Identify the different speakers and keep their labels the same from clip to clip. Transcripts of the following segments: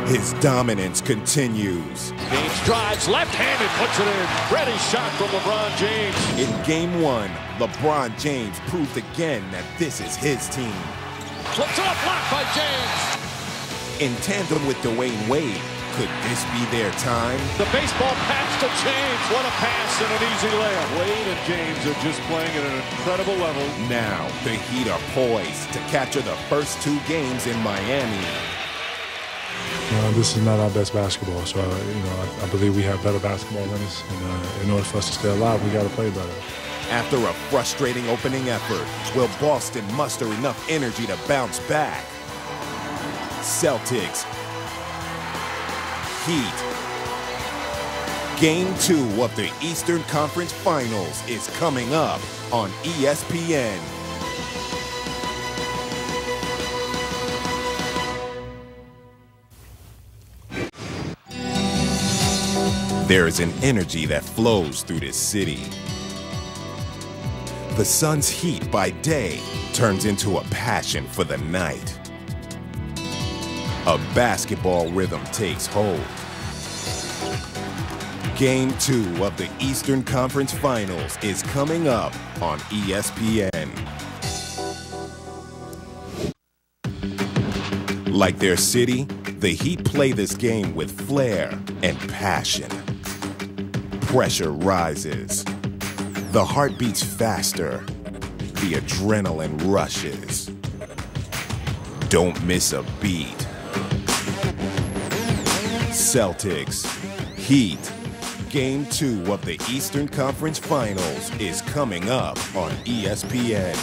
Speaker 1: His dominance continues.
Speaker 2: James drives, left-handed, puts it in. Ready shot from LeBron James.
Speaker 1: In Game 1, LeBron James proved again that this is his team.
Speaker 2: Flips off, blocked by James.
Speaker 1: In tandem with Dwayne Wade, could this be their time?
Speaker 2: The baseball pass to James. What a pass and an easy layup. Wade and James are just playing at an incredible level.
Speaker 1: Now, the Heat are poised to capture the first 2 games in Miami.
Speaker 3: This is not our best basketball, so I believe we have better basketball than us. And in order for us to stay alive, we got to play better.
Speaker 1: After a frustrating opening effort, will Boston muster enough energy to bounce back? Celtics, Heat. Game 2 of the Eastern Conference Finals is coming up on ESPN. There is an energy that flows through this city. The sun's heat by day turns into a passion for the night. A basketball rhythm takes hold. Game 2 of the Eastern Conference Finals is coming up on ESPN. Like their city, the Heat play this game with flair and passion. Pressure rises. The heart beats faster. The adrenaline rushes. Don't miss a beat. Celtics, Heat. Game 2 of the Eastern Conference Finals is coming up on ESPN.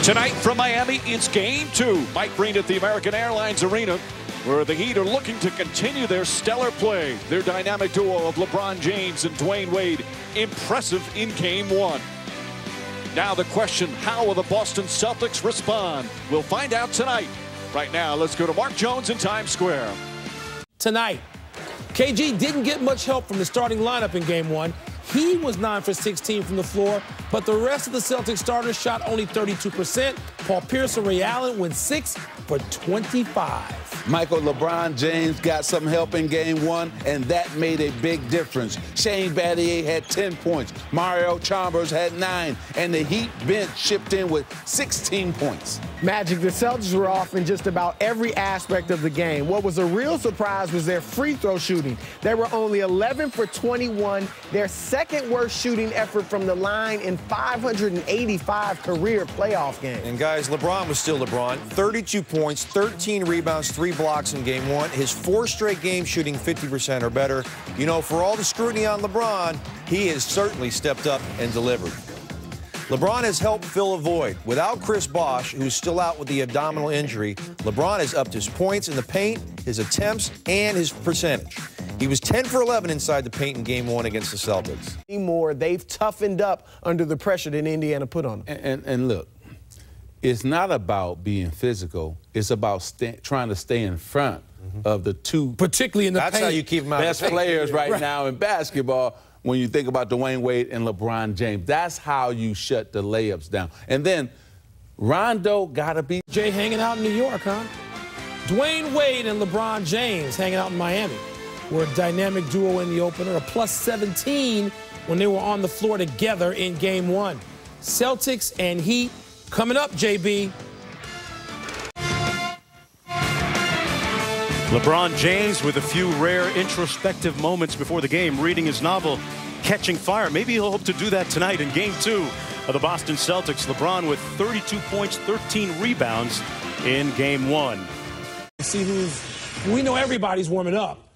Speaker 2: Tonight from Miami, it's Game 2. Mike Breen at the American Airlines Arena, where the Heat are looking to continue their stellar play. Their dynamic duo of LeBron James and Dwayne Wade, impressive in Game 1. Now the question, how will the Boston Celtics respond? We'll find out tonight. Right now, let's go to Mark Jones in Times Square.
Speaker 4: Tonight, KG didn't get much help from the starting lineup in Game 1. He was 9 for 16 from the floor, but the rest of the Celtics starters shot only 32%. Paul Pierce and Ray Allen went 6 for 25.
Speaker 5: Michael, LeBron James got some help in Game 1, and that made a big difference. Shane Battier had 10 points. Mario Chalmers had 9, and the Heat bench chipped in with 16 points.
Speaker 6: Magic, the Celtics were off in just about every aspect of the game. What was a real surprise was their free throw shooting. They were only 11 for 21, their second worst shooting effort from the line in 585 career playoff games.
Speaker 7: And guys, LeBron was still LeBron. 32 points, 13 rebounds, 3 blocks in Game 1. His 4 straight games shooting 50% or better. You know, for all the scrutiny on LeBron, he has certainly stepped up and delivered. LeBron has helped fill a void. Without Chris Bosh, who's still out with the abdominal injury, LeBron has upped his points in the paint, his attempts, and his percentage. He was 10 for 11 inside the paint in Game 1 against the Celtics.
Speaker 6: More, they've toughened up under the pressure that Indiana put on them.
Speaker 5: And look, it's not about being physical. It's about trying to stay in front of the two,
Speaker 4: particularly in the
Speaker 7: paint. That's how you keep them out
Speaker 5: best players right now in basketball. When you think about Dwayne Wade and LeBron James, that's how you shut the layups down. And then Rondo got to be.
Speaker 4: Jay hanging out in New York, huh? Dwayne Wade and LeBron James hanging out in Miami were a dynamic duo in the opener, a plus 17 when they were on the floor together in Game 1. Celtics and Heat coming up, JB.
Speaker 8: LeBron James with a few rare introspective moments before the game, reading his novel, Catching Fire. Maybe he'll hope to do that tonight in Game 2 of the Boston Celtics. LeBron with 32 points, 13 rebounds in Game 1.
Speaker 4: See we know everybody's warming up.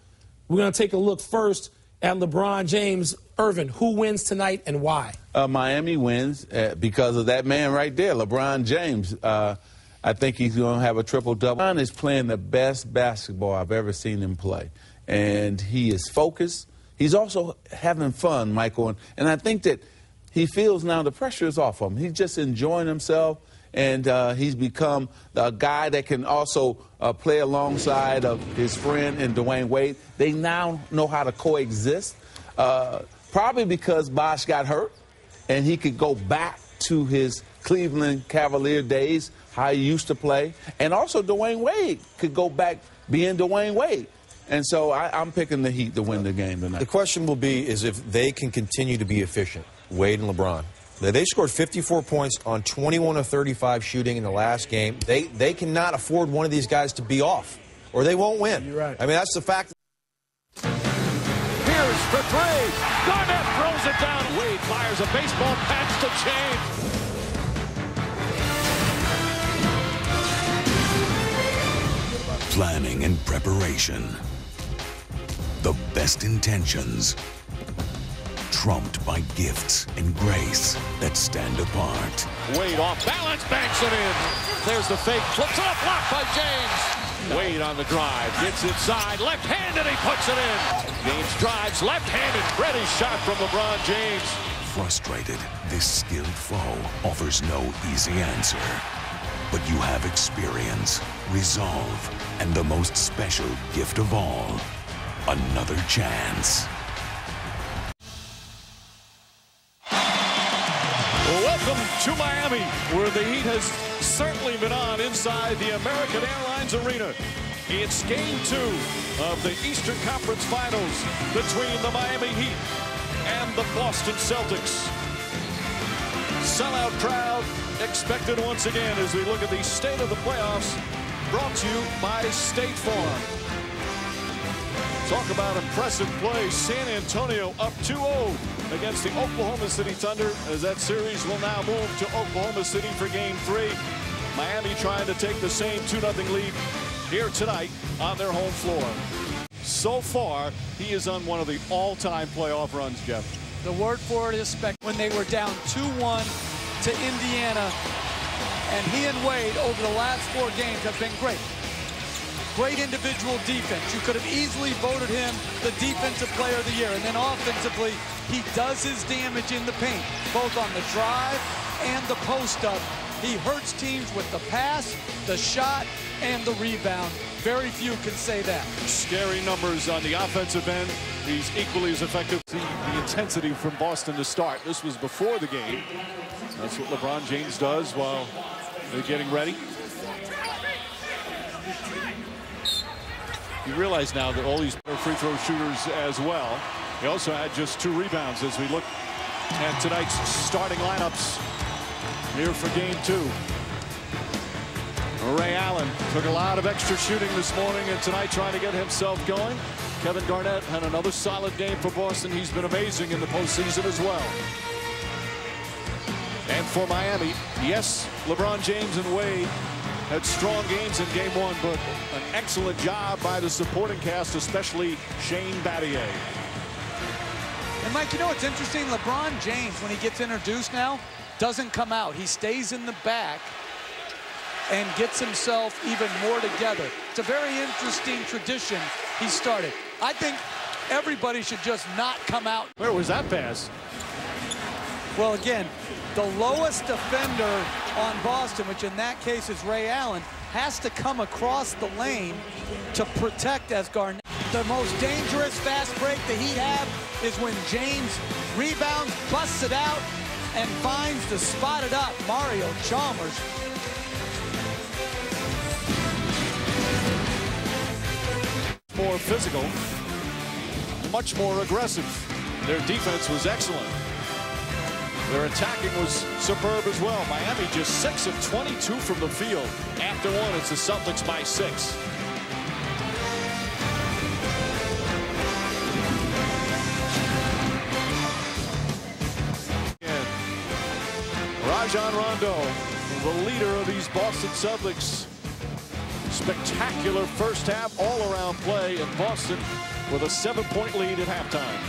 Speaker 4: We're going to take a look first at LeBron James. Irvin, who wins tonight and why?
Speaker 5: Miami wins because of that man right there, LeBron James. I think he's going to have a triple-double. LeBron is playing the best basketball I've ever seen him play. And he is focused. he's also having fun, Michael. And I think that he feels now the pressure is off him. He's just enjoying himself, and he's become a guy that can also play alongside of his friend and Dwayne Wade. They now know how to coexist, probably because Bosh got hurt, and he could go back to his Cleveland Cavalier days, how he used to play. And also Dwayne Wade could go back being Dwayne Wade. And so I'm picking the Heat to win the game tonight.
Speaker 7: The question will be is if they can continue to be efficient, Wade and LeBron. They scored 54 points on 21 of 35 shooting in the last game. They cannot afford one of these guys to be off, or they won't win.
Speaker 6: You're right.
Speaker 7: I mean, that's the fact.
Speaker 2: Pierce for three. Garnett throws it down. Wade fires a baseball patch to James.
Speaker 9: Planning and preparation. The best intentions. Trumped by gifts and grace that stand apart.
Speaker 2: Wade off balance, banks it in. There's the fake, flips it up, blocked by James. Wade on the drive, gets inside, left-handed, he puts it in. James drives, left-handed, ready shot from LeBron James.
Speaker 9: Frustrated, this skilled foe offers no easy answer. But you have experience, resolve, and the most special gift of all, another chance.
Speaker 2: Welcome to Miami, where the Heat has certainly been on inside the American Airlines Arena. It's Game 2 of the Eastern Conference Finals between the Miami Heat and the Boston Celtics. Sellout crowd expected once again as we look at the state of the playoffs, brought to you by State Farm. Talk about impressive play. San Antonio up 2-0 against the Oklahoma City Thunder, as that series will now move to Oklahoma City for Game 3. Miami trying to take the same 2-0 lead here tonight on their home floor. So far, he is on one of the all-time playoff runs, Jeff.
Speaker 10: The word for it is when they were down 2-1 to Indiana, and he and Wade over the last 4 games have been great. Great individual defense. You could have easily voted him the defensive player of the year. And then offensively, he does his damage in the paint, both on the drive and the post-up. He hurts teams with the pass, the shot, and the rebound. Very few can say that.
Speaker 2: Scary numbers on the offensive end. He's equally as effective. See the intensity from Boston to start. This was before the game. That's what LeBron James does while they're getting ready. You realize now that all these free throw shooters as well. He also had just 2 rebounds as we look at tonight's starting lineups here for Game 2. Ray Allen took a lot of extra shooting this morning and tonight trying to get himself going. Kevin Garnett had another solid game for Boston. He's been amazing in the postseason as well. And for Miami, yes, LeBron James and Wade had strong games in Game 1, but an excellent job by the supporting cast, especially Shane Battier.
Speaker 10: And Mike, you know what's interesting? LeBron James, when he gets introduced now, doesn't come out. He stays in the back and gets himself even more together. It's a very interesting tradition he started. I think everybody should just not come out.
Speaker 2: Where was that pass?
Speaker 10: Well, again, the lowest defender on Boston, which in that case is Ray Allen, has to come across the lane to protect as Garnett. The most dangerous fast break the Heat have is when James rebounds, busts it out, and finds the spotted up Mario Chalmers.
Speaker 2: More physical, much more aggressive. Their defense was excellent. Their attacking was superb as well. Miami just 6 of 22 from the field. After one, it's the Celtics by 6. And Rajon Rondo, the leader of these Boston Celtics. Spectacular first half all-around play in Boston with a 7-point lead at halftime.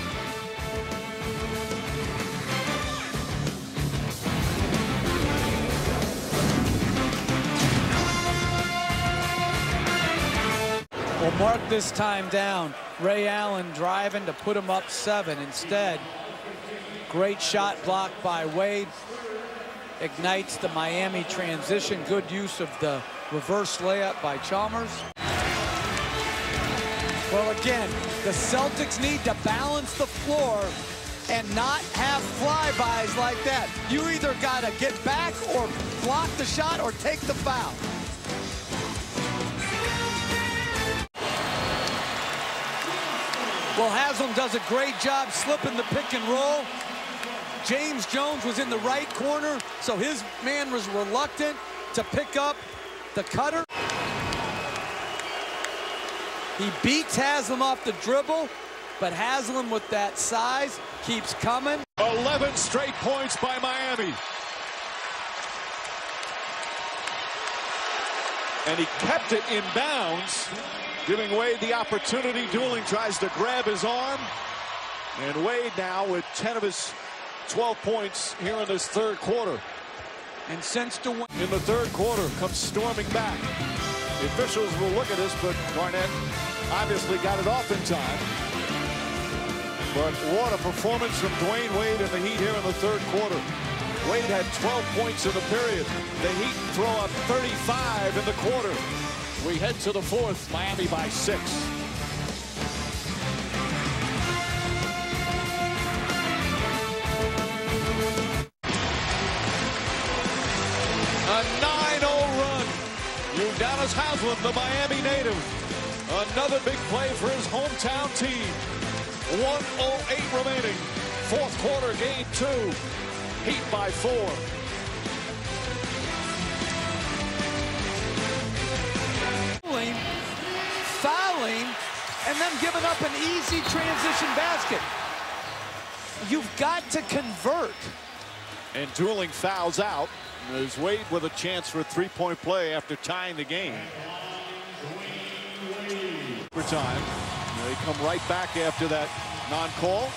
Speaker 10: Well, mark this time down. Ray Allen driving to put him up 7. Instead, great shot blocked by Wade. Ignites the Miami transition. Good use of the reverse layup by Chalmers. Well, again, the Celtics need to balance the floor and not have flybys like that. You either got to get back or block the shot or take the foul. Well, Haslam does a great job slipping the pick and roll. James Jones was in the right corner, so his man was reluctant to pick up the cutter. He beats Haslam off the dribble, but Haslam with that size keeps coming.
Speaker 2: 11 straight points by Miami. And he kept it in bounds, giving Wade the opportunity. Dooling tries to grab his arm. And Wade now with 10 of his 12 points here in this third quarter.
Speaker 10: And since
Speaker 2: in the third quarter comes storming back. The officials will look at this, but Garnett obviously got it off in time. But what a performance from Dwayne Wade and the Heat here in the third quarter. Wade had 12 points in the period. The Heat throw up 35 in the quarter. We head to the fourth, Miami by 6. A 9-0 run. Udonis Haslem, the Miami native. Another big play for his hometown team. 1:08 remaining. Fourth quarter, game 2. Heat by 4.
Speaker 10: Fouling, and then giving up an easy transition basket. You've got to convert.
Speaker 2: And Dooling fouls out. There's Wade with a chance for a three-point play after tying the game. Overtime. They come right back after that non-call.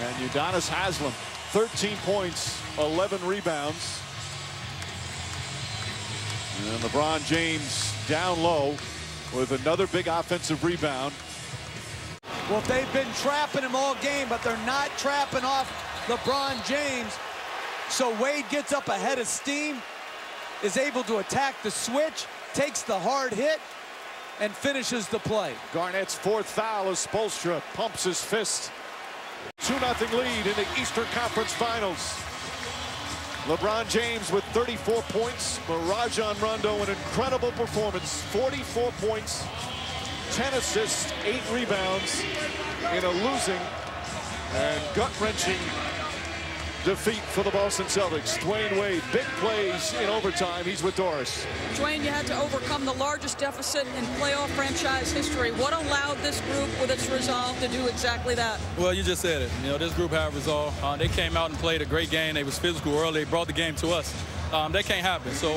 Speaker 2: And Udonis Haslem, 13 points, 11 rebounds. And LeBron James down low with another big offensive rebound.
Speaker 10: Well, they've been trapping him all game, but they're not trapping off LeBron James. So Wade gets up ahead of steam, is able to attack the switch, takes the hard hit, and finishes the play.
Speaker 2: Garnett's fourth foul as Spoelstra pumps his fist. 2-0 lead in the Eastern Conference Finals. LeBron James with 34 points, but Rajon Rondo an incredible performance. 44 points, 10 assists, 8 rebounds in a losing and gut-wrenching defeat for the Boston Celtics. Dwayne Wade, big plays in overtime. He's with Doris.
Speaker 11: Dwayne, you had to overcome the largest deficit in playoff franchise history. What allowed this group with its resolve to do exactly that?
Speaker 12: Well, you just said it. You know, this group had resolve. They came out and played a great game. They was physical early. They brought the game to us. That can't happen. So,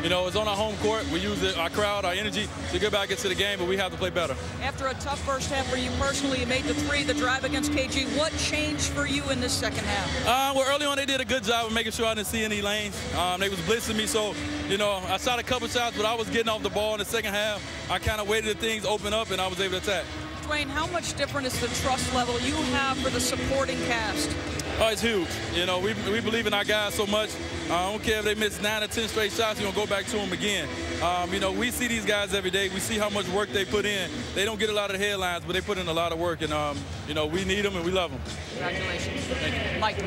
Speaker 12: you know, it's on our home court. We use our crowd, our energy to get back into the game, but we have to play better. After a tough first half for you personally, you made the 3, the drive against KG. What changed for you in this second half? Well, early on they did a good job of making sure I didn't see any lanes. They was blitzing me, so, you know, I shot a couple shots, but I was getting off the ball in the second half. I kind of waited till things open up, and I was able to attack. Dwayne, how much different is the trust level you have for the supporting cast? Oh, it's huge. You know, we believe in our guys so much. I don't care if they miss 9 or 10 straight shots, you're going to go back to them again. You know, we see these guys every day. We see how much work they put in. They don't get a lot of headlines, but they put in a lot of work. And, you know, we need them and we love them. Congratulations. Thank you. Mike.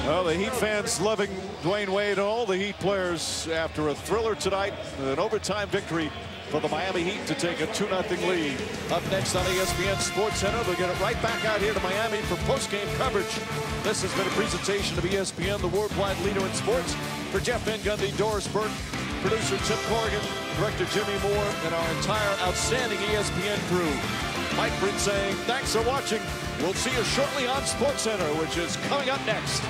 Speaker 2: Well, the Heat fans loving Dwayne Wade and all the Heat players after a thriller tonight, an overtime victory for the Miami Heat to take a 2-0 lead. Up next on ESPN Sports Center, they'll get it right back out here to Miami for post-game coverage. This has been a presentation of ESPN, the worldwide leader in sports. For Jeff Van Gundy, Doris Burke, producer Tim Corrigan, director Jimmy Moore, and our entire outstanding ESPN crew. Mike Brink saying, thanks for watching. We'll see you shortly on Sports Center, which is coming up next.